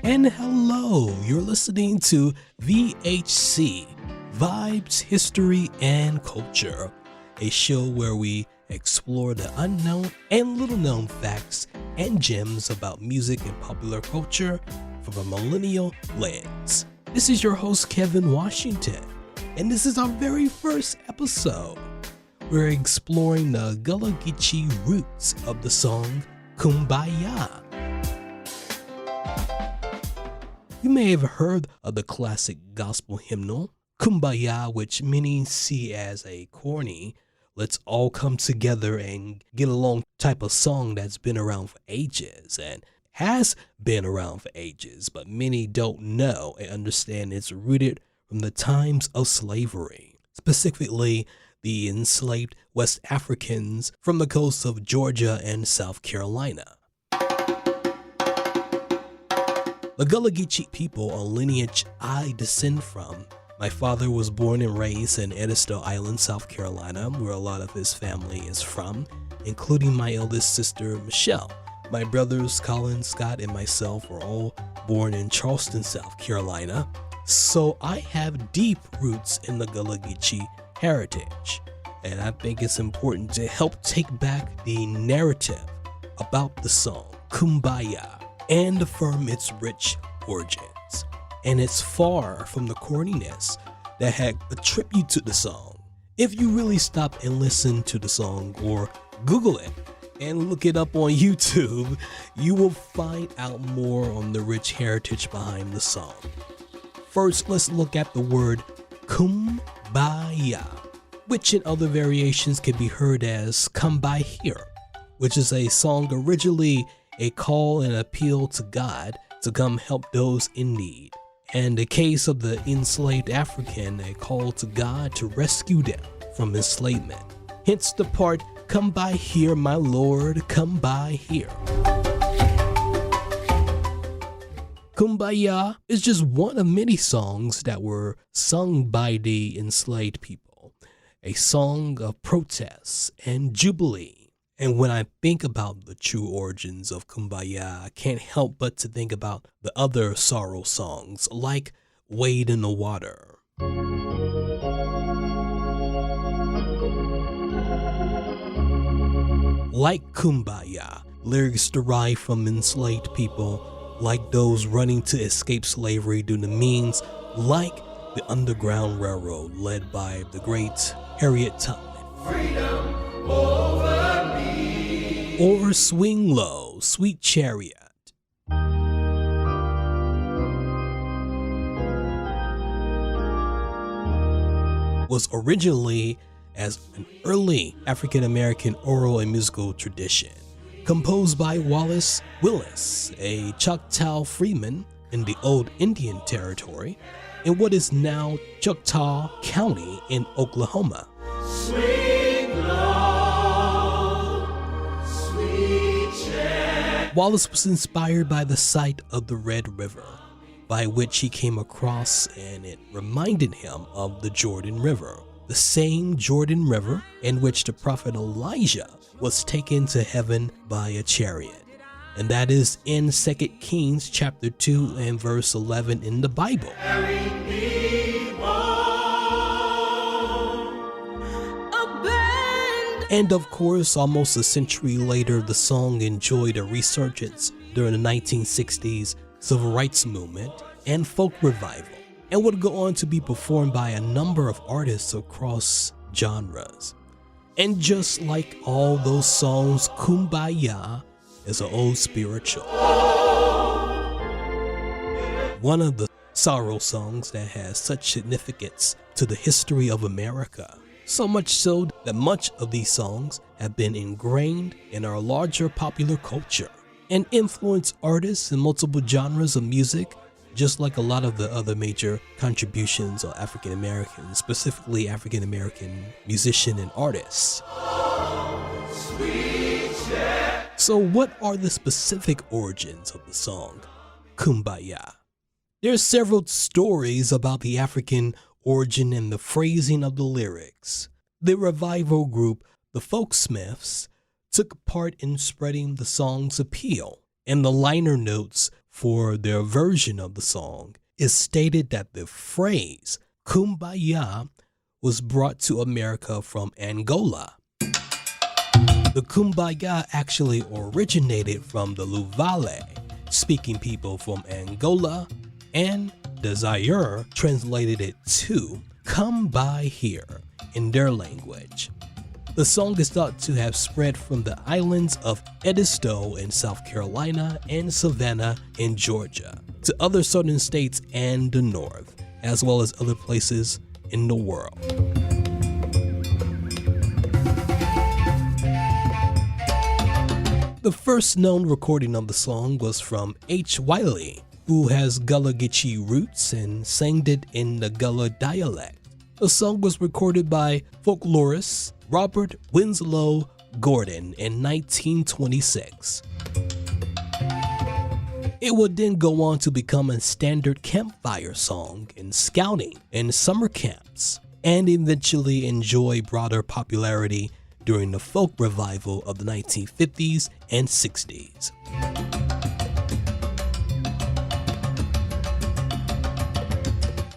And hello, you're listening to VHC, Vibes, History, and Culture, a show where we explore the unknown and little-known facts and gems about music and popular culture from a millennial lens. This is your host, Kevin Washington, and this is our very first episode. We're exploring the Gullah-Geechee roots of the song Kumbaya. You may have heard of the classic gospel hymnal, Kumbaya, which many see as a corny, let's all come together and get along type of song that's been around for ages and has been around for ages, but many don't know and understand it's rooted from the times of slavery, specifically the enslaved West Africans from the coasts of Georgia and South Carolina. The Gullah-Geechee people are lineage I descend from. My father was born and raised in Edisto Island, South Carolina, where a lot of his family is from, including my eldest sister, Michelle. My brothers, Colin, Scott, and myself were all born in Charleston, South Carolina, so I have deep roots in the Gullah-Geechee heritage, and I think it's important to help take back the narrative about the song, Kumbaya, and affirm its rich origins. And it's far from the corniness that had attributed to the song. If you really stop and listen to the song or Google it and look it up on YouTube, you will find out more on the rich heritage behind the song. First, let's look at the word Kumbaya, which in other variations can be heard as Come By Here, which is a song originally a call and appeal to God to come help those in need. And in the case of the enslaved African, a call to God to rescue them from enslavement. Hence the part, come by here, my Lord, come by here. Kumbaya is just one of many songs that were sung by the enslaved people, a song of protest and jubilee. And when I think about the true origins of Kumbaya, I can't help but to think about the other sorrow songs like Wade in the Water. Like Kumbaya, lyrics derived from enslaved people, like those running to escape slavery due to means like the Underground Railroad led by the great Harriet Tubman. Freedom over me. Or Swing Low, Sweet Chariot. Was originally as an early African-American oral and musical tradition, composed by Wallace Willis, a Choctaw freeman in the old Indian Territory, in what is now Choctaw County in Oklahoma. Swing low, sweet chariot. Wallace was inspired by the sight of the Red River, by which he came across, and it reminded him of the Jordan River, the same Jordan River in which the prophet Elijah was taken to heaven by a chariot. And that is in 2 Kings chapter 2 and verse 11 in the Bible. And of course, almost a century later, the song enjoyed a resurgence during the 1960s civil rights movement and folk revival, and would go on to be performed by a number of artists across genres. And just like all those songs, Kumbaya is an old spiritual. One of the sorrow songs that has such significance to the history of America. So much so that much of these songs have been ingrained in our larger popular culture and influence artists in multiple genres of music, just like a lot of the other major contributions of African Americans, specifically African American musicians and artists. So what are the specific origins of the song Kumbaya? There are several stories about the African origin and the phrasing of the lyrics. The revival group, the Folksmiths, took part in spreading the song's appeal, and the liner notes for their version of the song, it stated that the phrase Kumbaya was brought to America from Angola. The Kumbaya actually originated from the Luvale, speaking people from Angola, and the Zaire translated it to "come by here" in their language. The song is thought to have spread from the islands of Edisto in South Carolina and Savannah in Georgia to other southern states and the north, as well as other places in the world. The first known recording of the song was from H. Wiley, who has Gullah-Geechee roots and sang it in the Gullah dialect. The song was recorded by folklorist Robert Winslow Gordon in 1926. It would then go on to become a standard campfire song in scouting and summer camps, and eventually enjoy broader popularity during the folk revival of the 1950s and 60s.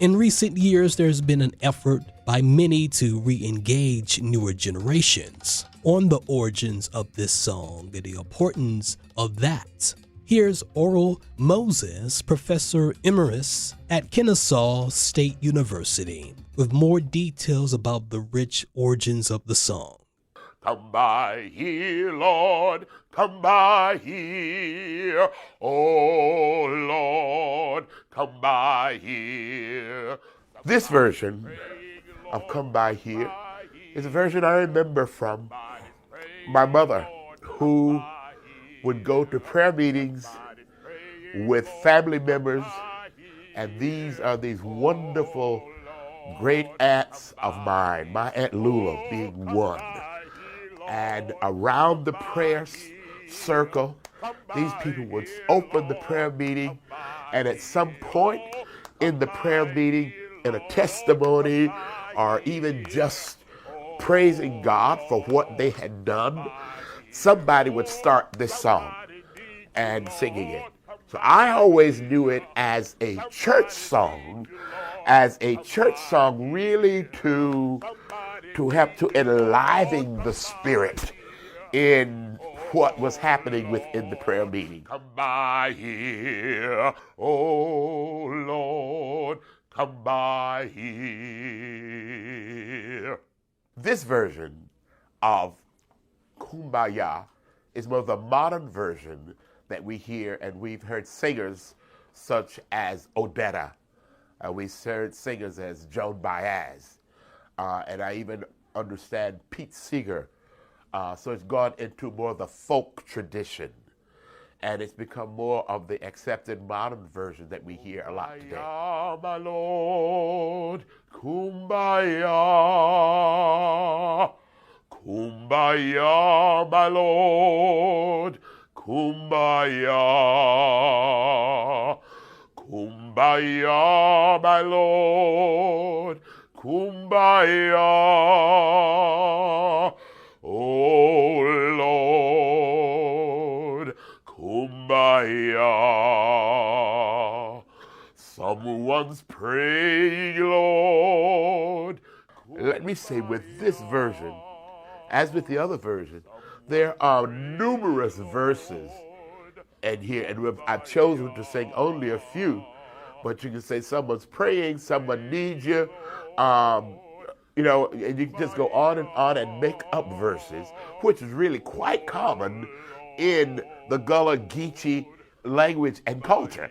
In recent years, there's been an effort by many to re-engage newer generations on the origins of this song and the importance of that. Here's Oral Moses, Professor Emeritus at Kennesaw State University, with more details about the rich origins of the song. Come by here, Lord, come by here. Oh, Lord, come by here. This version of Come By Here is a version I remember from my mother, who would go to prayer meetings with family members, and these are these wonderful great aunts of mine, my Aunt Lula being one. And around the prayer circle, these people would open the prayer meeting, and at some point in the prayer meeting, in a testimony, or even just praising God for what they had done, somebody would start this song and singing it. So I always knew it as a church song really to help to enliven the spirit in what was happening within the prayer meeting. Come by here, oh Lord, come by here. This version of Kumbaya is more of the modern version that we hear, and we've heard singers such as Odetta. We've heard singers as Joan Baez. And I even understand Pete Seeger. So it's gone into more of the folk tradition. And it's become more of the accepted modern version that we hear a lot today. Kumbaya, my Lord, Kumbaya. Kumbaya, my Lord, Kumbaya. Kumbaya, my Lord, Kumbaya, oh Lord, Kumbaya. Someone's praying, Lord. Let me say, with this version, as with the other version, there are numerous verses in here, and I've chosen to sing only a few. But you can say someone's praying, someone needs you, and you can just go on and make up verses, which is really quite common in the Gullah-Geechee language and culture.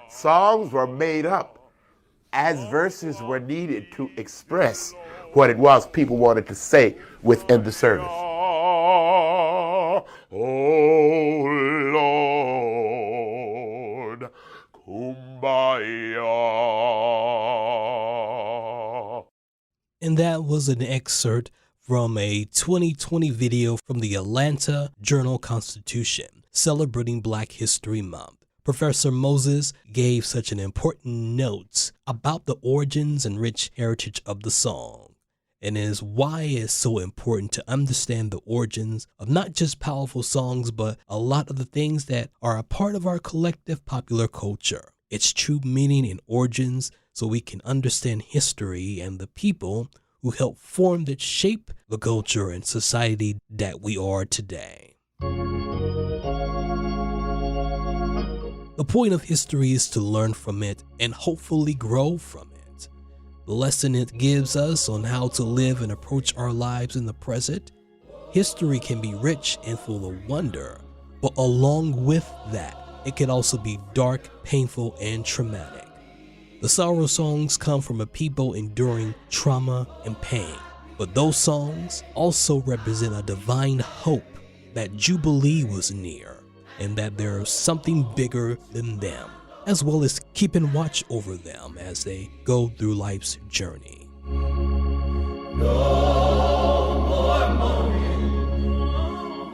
Songs were made up as verses were needed to express what it was people wanted to say within the service. Oh Lord, Kumbaya. And that was an excerpt from a 2020 video from the Atlanta Journal-Constitution celebrating Black History Month. Professor Moses gave such an important note about the origins and rich heritage of the song. and is why it's so important to understand the origins of not just powerful songs, but a lot of the things that are a part of our collective popular culture. Its true meaning and origins, so we can understand history and the people who helped form that shape the culture and society that we are today. The point of history is to learn from it and hopefully grow from it. The lesson it gives us on how to live and approach our lives in the present. History can be rich and full of wonder, but along with that, it can also be dark, painful, and traumatic. The sorrow songs come from a people enduring trauma and pain, but those songs also represent a divine hope that Jubilee was near and that there's something bigger than them, as well as keeping watch over them as they go through life's journey.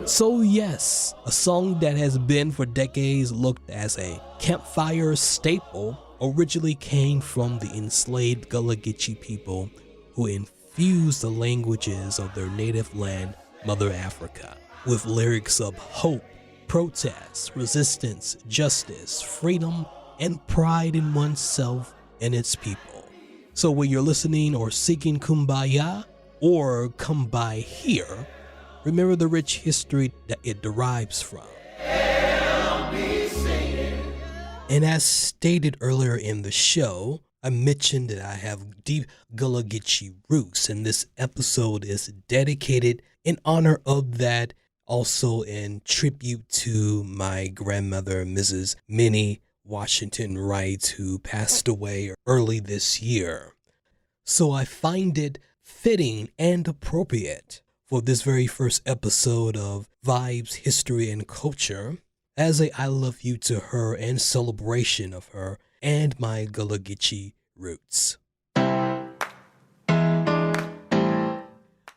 So yes, a song that has been for decades looked as a campfire staple originally came from the enslaved Gullah-Geechee people who infused the languages of their native land, Mother Africa, with lyrics of hope, protest, resistance, justice, freedom, and pride in oneself and its people. So when you're listening or seeking Kumbaya or Come By Here, remember the rich history that it derives from. And as stated earlier in the show, I mentioned that I have deep Gullah-Geechee roots, and this episode is dedicated in honor of that, also in tribute to my grandmother, Mrs. Minnie Washington Wright, who passed away early this year. So I find it fitting and appropriate for this very first episode of Vibes, History, and Culture as a I love you to her and celebration of her and my Gullah-Geechee roots.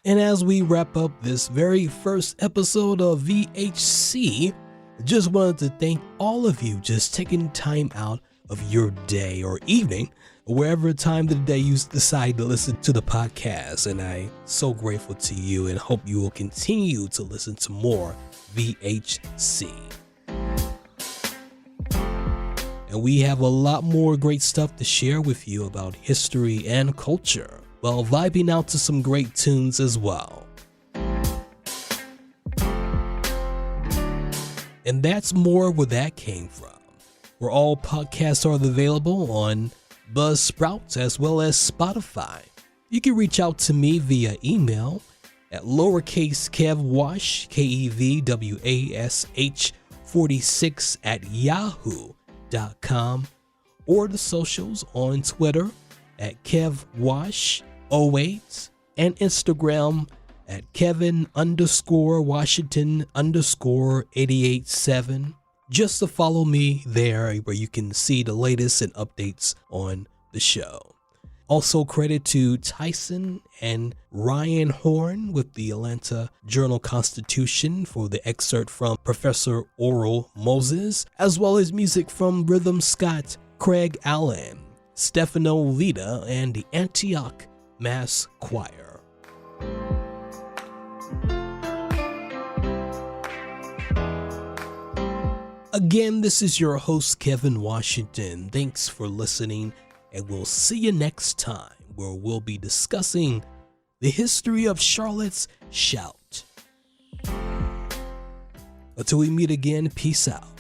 And as we wrap up this very first episode of VHC, just wanted to thank all of you just taking time out of your day or evening, wherever time of the day you decide to listen to the podcast. And I'm so grateful to you and hope you will continue to listen to more VHC. And we have a lot more great stuff to share with you about history and culture, while vibing out to some great tunes as well. And that's more where that came from, where all podcasts are available on Buzzsprout as well as Spotify. You can reach out to me via email at lowercase kevwash, KEVWASH 46 at yahoo.com, or the socials on Twitter at kevwash08 and Instagram at Kevin_Washington_887. Just to follow me there, where you can see the latest and updates on the show. Also credit to Tyson and Ryon Horne with the Atlanta Journal-Constitution for the excerpt from Professor Oral Moses, as well as music from Rhythm Scott, Craig Allen, Stefano Vita, and the Antioch Mass Choir. Again, this is your host, Kevin Washington. Thanks for listening, and we'll see you next time, where we'll be discussing the history of Charlotte's Shout. Until we meet again, peace out.